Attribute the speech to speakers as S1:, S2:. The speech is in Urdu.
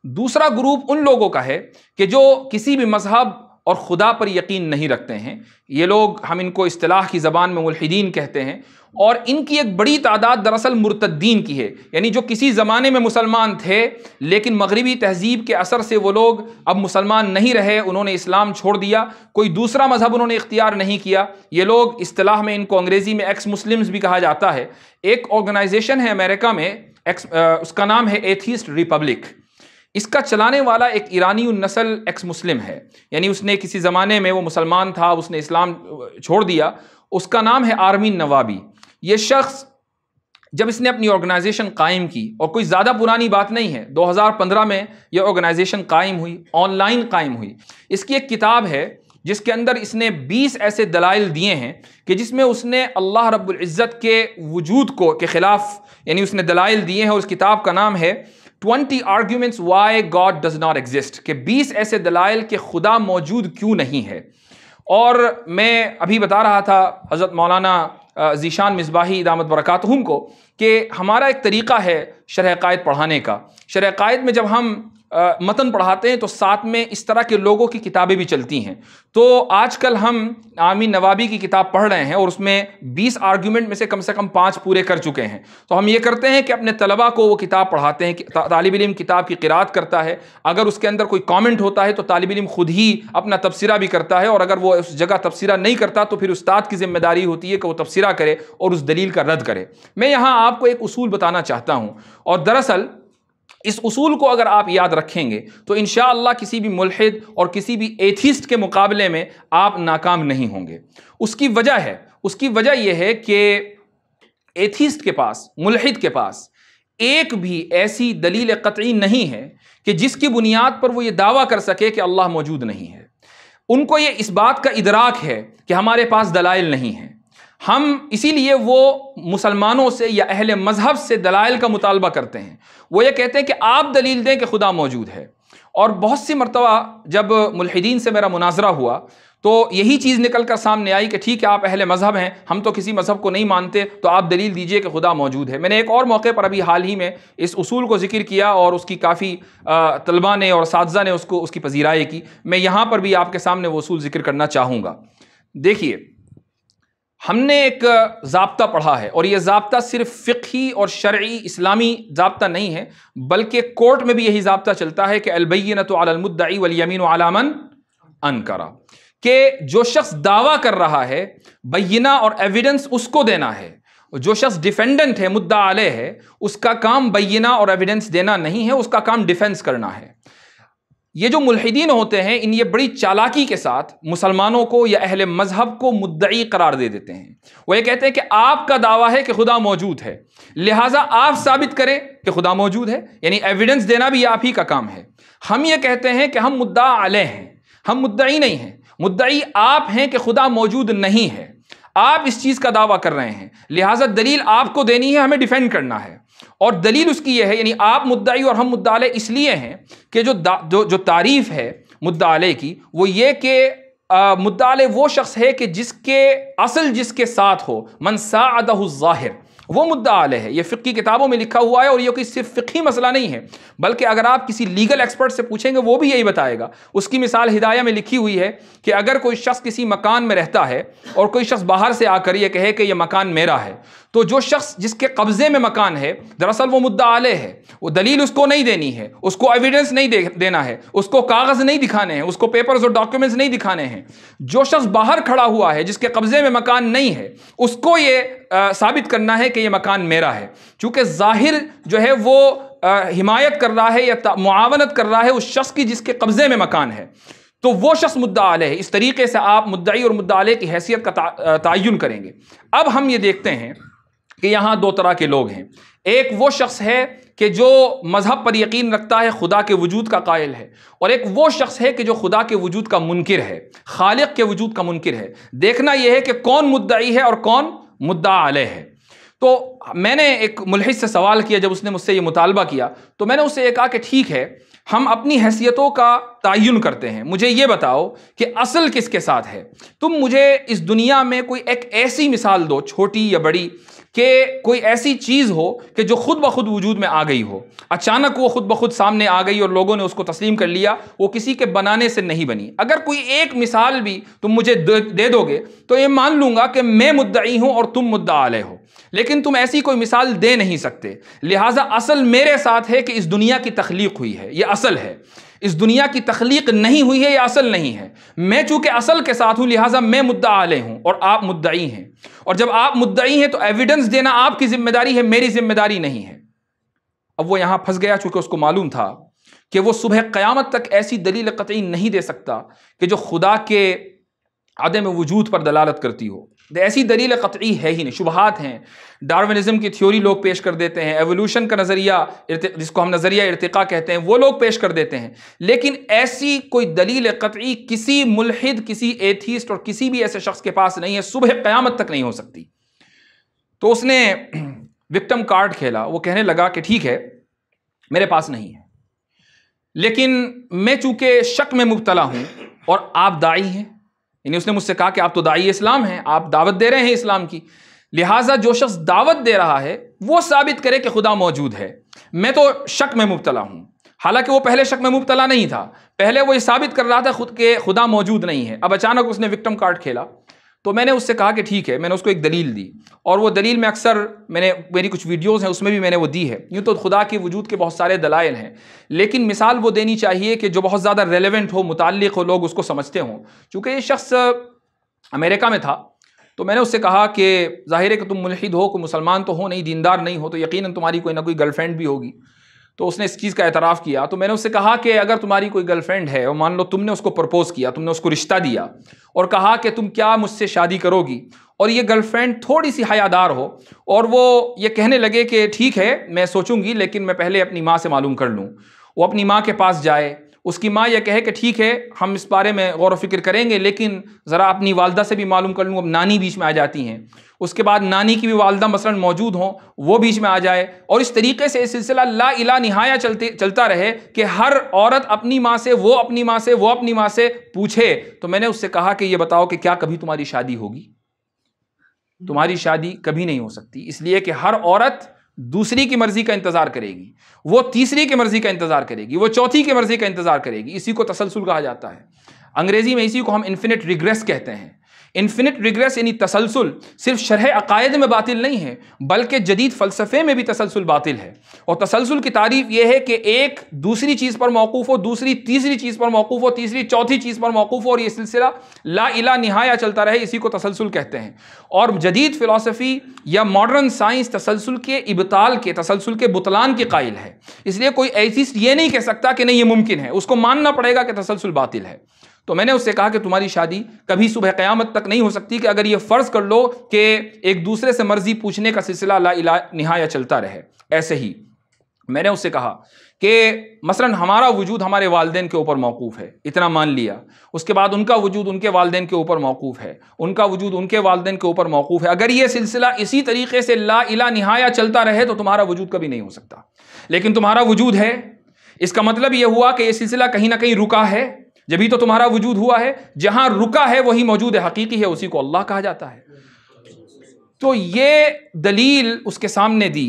S1: دوسرا گروپ ان لوگوں کا ہے کہ جو کسی بھی مذہب اور خدا پر یقین نہیں رکھتے ہیں. یہ لوگ، ہم ان کو اصطلاح کی زبان میں ملحدین کہتے ہیں، اور ان کی ایک بڑی تعداد دراصل مرتدین کی ہے. یعنی جو کسی زمانے میں مسلمان تھے لیکن مغربی تہذیب کے اثر سے وہ لوگ اب مسلمان نہیں رہے، انہوں نے اسلام چھوڑ دیا، کوئی دوسرا مذہب انہوں نے اختیار نہیں کیا. یہ لوگ اصطلاح میں ان کو انگریزی میں ایکس مسلمز بھی کہا جاتا ہے. ایک آرگنائزیشن ہے امریکہ میں، اس کا نام ہے ایتھیسٹ ریپبلک. اس کا چلانے والا ایک ایرانی النسل ایکس مسلم ہے، یعنی اس نے کسی زمانے میں وہ مسلمان تھا، اس نے اسلام چھوڑ دیا. اس کا نام ہے آرمین نوابی. یہ شخص جب اس نے اپنی آرگنائزیشن قائم کی، اور کوئی زیادہ پرانی بات نہیں ہے، 2015 میں یہ آرگنائزیشن قائم ہوئی، آن لائن قائم ہوئی. اس کی ایک کتاب ہے جس کے اندر اس نے 20 ایسے دلائل دیے ہیں کہ جس میں اس نے اللہ رب العزت کے وجود کے خلاف، یعنی اس نے دلائل دیے ہیں. اور اس کتاب کا نام ہے 20 Arguments Why God Does Not Exist، کہ 20 ایسے دلائل کہ خدا موجود کیوں نہیں ہے. اور میں ابھی بتا رہا تھا حضرت مولانا ذیشان مصباحی دامت برکاتہم کو کہ ہمارا ایک طریقہ ہے شرح عقائد پڑھانے کا. شرح عقائد میں جب ہم متن پڑھاتے ہیں تو ساتھ میں اس طرح کے لوگوں کی کتابیں بھی چلتی ہیں. تو آج کل ہم آرمین نوابی کی کتاب پڑھ رہے ہیں، اور اس میں 20 آرگیومنٹ میں سے کم 5 پورے کر چکے ہیں. تو ہم یہ کرتے ہیں کہ اپنے طلباء کو وہ کتاب پڑھاتے ہیں. طالب علم کتاب کی قرات کرتا ہے، اگر اس کے اندر کوئی کامنٹ ہوتا ہے تو طالب علم خود ہی اپنا تبصرہ بھی کرتا ہے، اور اگر وہ اس جگہ تبصرہ نہیں کرتا تو پھر استاد کی ذمہ داری ہوتی ہے کہ وہ تبصرہ کرے اور اس دلیل کا رد کرے. میں یہاں آپ کو ایک اصول بتانا چاہتا ہوں، اور دراصل اس اصول کو اگر آپ یاد رکھیں گے تو انشاءاللہ کسی بھی ملحد اور کسی بھی ایتھیسٹ کے مقابلے میں آپ ناکام نہیں ہوں گے. اس کی وجہ یہ ہے کہ ایتھیسٹ کے پاس، ملحد کے پاس ایک بھی ایسی دلیل قطعی نہیں ہے کہ جس کی بنیاد پر وہ یہ دعویٰ کر سکے کہ اللہ موجود نہیں ہے. ان کو یہ اس بات کا ادراک ہے کہ ہمارے پاس دلائل نہیں ہیں. ہم اسی لیے وہ مسلمانوں سے یا اہل مذہب سے دلائل کا مطالبہ کرتے ہیں. وہ یہ کہتے ہیں کہ آپ دلیل دیں کہ خدا موجود ہے. اور بہت سی مرتبہ جب ملحدین سے میرا مناظرہ ہوا تو یہی چیز نکل کر سامنے آئی کہ ٹھیک ہے آپ اہل مذہب ہیں، ہم تو کسی مذہب کو نہیں مانتے، تو آپ دلیل دیجئے کہ خدا موجود ہے. میں نے ایک اور موقع پر ابھی حال ہی میں اس اصول کو ذکر کیا، اور اس کی کافی طلباء نے اور اساتذہ نے اس کی پذیرائی کی. میں یہاں پر بھی آپ کے سامنے وہ اصول ذکر کرنا چاہوں گا. دیکھیے، ہم نے ایک ضابطہ پڑھا ہے، اور یہ ضابطہ صرف فقہی اور شرعی اسلامی ضابطہ نہیں ہے، بلکہ کورٹ میں بھی یہی ضابطہ چلتا ہے کہ البینۃ علی المدعی والیمین علی من انکر، کہ جو شخص دعویٰ کر رہا ہے بینہ اور ایویڈنس اس کو دینا ہے. جو شخص ڈیفینڈنٹ ہے، مدعا علیہ ہے، اس کا کام بینہ اور ایویڈنس دینا نہیں ہے، اس کا کام ڈیفینس کرنا ہے. یہ جو ملحدین ہوتے ہیں، ان یہ بڑی چالاکی کے ساتھ مسلمانوں کو یا اہل مذہب کو مدعی قرار دے دیتے ہیں. وہ یہ کہتے ہیں کہ آپ کا دعویٰ ہے کہ خدا موجود ہے، لہٰذا آپ ثابت کریں کہ خدا موجود ہے، یعنی ایویڈنس دینا بھی آپ ہی کا کام ہے. ہم یہ کہتے ہیں کہ ہم مدعا علیہ ہیں، ہم مدعی نہیں ہیں. مدعی آپ ہیں کہ خدا موجود نہیں ہے، آپ اس چیز کا دعویٰ کر رہے ہیں، لہٰذا دلیل آپ کو دینی ہے، ہمیں ڈیفینڈ کرنا ہے. اور دلیل اس کی یہ ہے، یعنی آپ مدعی اور ہم مدعا علیہ اس لیے ہیں کہ جو تعریف ہے مدعا علیہ کی، وہ یہ کہ مدعا علیہ وہ شخص ہے کہ جس کے ساتھ ہو، من ساعدہ الظاہر، وہ مدعا علیہ ہے. یہ فقہی کتابوں میں لکھا ہوا ہے، اور یہ کوئی صرف فقہی مسئلہ نہیں ہے، بلکہ اگر آپ کسی لیگل ایکسپرٹ سے پوچھیں گے وہ بھی یہی بتائے گا. اس کی مثال ہدایہ میں لکھی ہوئی ہے کہ اگر کوئی شخص کسی مکان میں رہتا ہے اور کوئی شخص باہر سے آ کر یہ کہے کہ یہ مکان میرا ہے، تو جو شخص جس کے قبضے میں مکان ہے دراصل وہ مدعا علیہ ہے. وہ دلیل اس کو نہیں دینی ہے، اس کو ایویڈنس نہیں دینا ہے، اس کو کاغذ نہیں دکھانے ہیں، اس کو پیپرز اور ڈاکیومنٹس نہیں دکھانے ہیں. جو شخص باہر کھڑا ہوا ہے جس کے قبضے میں مکان نہیں ہے، اس کو یہ ثابت کرنا ہے کہ یہ مکان میرا ہے. چونکہ ظاہر جو ہے وہ حمایت کر رہا ہے یا معاونت کر رہا ہے اس شخص کی جس کے قبضے میں مکان ہے، تو وہ شخص مدعا علیہ ہے. اس طریقے سے آپ مدعی اور مدعا علیہ کی حیثیت کا تعین کریں گے. اب ہم یہ دیکھتے ہیں کہ یہاں دو طرح کے لوگ ہیں. ایک وہ شخص ہے کہ جو مذہب پر یقین رکھتا ہے، خدا کے وجود کا قائل ہے، اور ایک وہ شخص ہے کہ جو خدا کے وجود کا منکر ہے، خالق کے وجود کا منکر ہے. دیکھنا یہ ہے کہ کون مدعی ہے اور کون مدعا علیہ ہے. تو میں نے ایک ملحد سے سوال کیا، جب اس نے مجھ سے یہ مطالبہ کیا تو میں نے اس سے یہ کہا کہ ٹھیک ہے، ہم اپنی حیثیتوں کا تعین کرتے ہیں، مجھے یہ بتاؤ کہ اصل کس کے ساتھ ہے. تم مجھے اس دنیا میں کوئی ایک ایسی مثال دو، چھوٹی یا بڑی، کہ کوئی ایسی چیز ہو کہ جو خود بخود وجود میں آ گئی ہو، اچانک وہ خود بخود سامنے آ گئی اور لوگوں نے اس کو تسلیم کر لیا، وہ کسی کے بنانے سے نہیں بنی۔ اگر کوئی ایک مثال بھی تم مجھے دے دو گے تو یہ مان لوں گا کہ میں مدعی ہوں اور تم مدعا علیہ ہو، لیکن تم ایسی کوئی مثال دے نہیں سکتے۔ لہٰذا اصل میرے ساتھ ہے کہ اس دنیا کی تخلیق ہوئی ہے، یہ اصل ہے۔ اس دنیا کی تخلیق نہیں ہوئی ہے، یہ اصل نہیں ہے۔ میں چونکہ اصل کے ساتھ ہوں لہٰذا میں مدعا علیہ ہوں اور آپ مدعی ہیں، اور جب آپ مدعی ہیں تو ایویڈنس دینا آپ کی ذمہ داری ہے، میری ذمہ داری نہیں ہے۔ اب وہ یہاں پھنس گیا، چونکہ اس کو معلوم تھا کہ وہ صبح قیامت تک ایسی دلیل قطعی نہیں دے سکتا کہ جو خدا کے عدم وجود پر دلالت کرتی ہو۔ ایسی دلیل قطعی ہے ہی نہیں، شبہات ہیں، ڈارونزم کی تھیوری لوگ پیش کر دیتے ہیں، ایوولوشن کا نظریہ جس کو ہم نظریہ ارتقاء کہتے ہیں وہ لوگ پیش کر دیتے ہیں، لیکن ایسی کوئی دلیل قطعی کسی ملحد، کسی ایتھیسٹ اور کسی بھی ایسے شخص کے پاس نہیں ہے، صبح قیامت تک نہیں ہو سکتی۔ تو اس نے وکٹم کارڈ کھیلا، وہ کہنے لگا کہ ٹھیک ہے میرے پاس نہیں ہے، لیکن میں چونکہ شک میں مبتلا ہوں اور آپ داعی ہیں، یعنی اس نے مجھ سے کہا کہ آپ تو داعی اسلام ہیں، آپ دعوت دے رہے ہیں اسلام کی، لہٰذا جو شخص دعوت دے رہا ہے وہ ثابت کرے کہ خدا موجود ہے۔ میں تو شک میں مبتلا ہوں، حالانکہ وہ پہلے شک میں مبتلا نہیں تھا، پہلے وہ یہ ثابت کر رہا تھا خود کہ خدا موجود نہیں ہے۔ اب اچانک اس نے وکٹم کارڈ کھیلا، تو میں نے اس سے کہا کہ ٹھیک ہے، میں نے اس کو ایک دلیل دی، اور وہ دلیل میں اکثر میری کچھ ویڈیوز ہیں اس میں بھی میں نے وہ دی ہے۔ یوں تو خدا کے وجود کے بہت سارے دلائل ہیں، لیکن مثال وہ دینی چاہیے کہ جو بہت زیادہ ریلیونٹ ہو، متعلق ہو، لوگ اس کو سمجھتے ہوں۔ چونکہ یہ شخص امریکہ میں تھا، تو میں نے اس سے کہا کہ ظاہر ہے کہ تم ملحد ہو، کوئی مسلمان تو ہو نہیں، دیندار نہیں ہو، تو یقیناً تمہاری کوئی نہ کوئی گرل فرینڈ بھی ہوگی۔ تو اس نے اس چیز کا اعتراف کیا، تو میں نے اس سے کہا کہ اگر تمہاری کوئی گرل فرینڈ ہے اور مان لو تم نے اس کو پرپوز کیا، تم نے اس کو رشتہ دیا اور کہا کہ تم کیا مجھ سے شادی کرو گی، اور یہ گرل فرینڈ تھوڑی سی حیادار ہو اور وہ یہ کہنے لگے کہ ٹھیک ہے میں سوچوں گی لیکن میں پہلے اپنی ماں سے معلوم کر لوں، وہ اپنی ماں کے پاس جائے، اس کی ماں یہ کہے کہ ٹھیک ہے ہم اس بارے میں غور و فکر کریں گے لیکن ذرا اپنی والدہ سے بھی معلوم کر لوں، اب نانی بیچ میں آ جاتی ہیں، اس کے بعد نانی کی بھی والدہ مثلاً موجود ہوں، وہ بیچ میں آ جائے، اور اس طریقے سے سلسلہ لا الہ نہایہ چلتا رہے کہ ہر عورت اپنی ماں سے، وہ اپنی ماں سے، وہ اپنی ماں سے پوچھے۔ تو میں نے اس سے کہا کہ یہ بتاؤ کہ کیا کبھی تمہاری شادی ہوگی؟ تمہاری شادی کبھی نہیں ہو سکتی، اس لیے کہ ہر عورت دوسری کی مرضی کا انتظار کرے گی، وہ تیسری کی مرضی کا انتظار کرے گی، وہ چوتھی کی مرضی کا انتظار کرے گی۔ اسی کو تسلسل کہا جاتا ہے، انگریزی میں اسی کو ہم انفینٹ ریگریس کہتے ہیں۔ انفینٹ ریگریس یعنی تسلسل صرف شرح عقائد میں باطل نہیں ہے بلکہ جدید فلسفے میں بھی تسلسل باطل ہے، اور تسلسل کی تعریف یہ ہے کہ ایک دوسری چیز پر موقوف ہو، دوسری تیسری چیز پر موقوف ہو، تیسری چوتھی چیز پر موقوف ہو، اور یہ سلسلہ لا الہ نہایہ چلتا رہے، اسی کو تسلسل کہتے ہیں۔ اور جدید فلسفی یا ماڈرن سائنس تسلسل کے ابطال کے، تسلسل کے بطلان کی قائل ہے، اس لیے کوئی ایتھیسٹ یہ نہیں کہہ سکتا کہ نہیں یہ ممکن ہے، اس کو ماننا پڑے گا کہ تسلسل باطل ہے۔ تو میں نے اس سے کہا کہ تمہاری شادی کبھی صبح قیامت تک نہیں ہو سکتی کہ اگر یہ فرض کر لو کہ ایک دوسرے سے مرضی پوچھنے کا سلسلہ لا الہ نہایہ چلتا رہے۔ ایسے ہی میں نے اس سے کہا کہ مثلا ہمارا وجود ہمارے والدین کے اوپر موقوف ہے، اتنا مان لیا، اس کے بعد ان کا وجود ان کے والدین کے اوپر موقوف ہے، ان کا وجود ان کے والدین کے اوپر موقوف ہے، اگر یہ سلسلہ اسی طریقے سے لا الہ نہایہ چلتا رہے تو تمہارا وجود کبھی نہیں ہو سکتا، لیکن تمہارا وجود ہے، اس کا مطلب یہ ہوا کہ یہ سلسلہ کہیں نہ کہیں رکا ہے، جبھی تو تمہارا وجود ہوا ہے، جہاں رکا ہے وہی موجود حقیقی ہے، اسی کو اللہ کہا جاتا ہے۔ تو یہ دلیل اس کے سامنے دی۔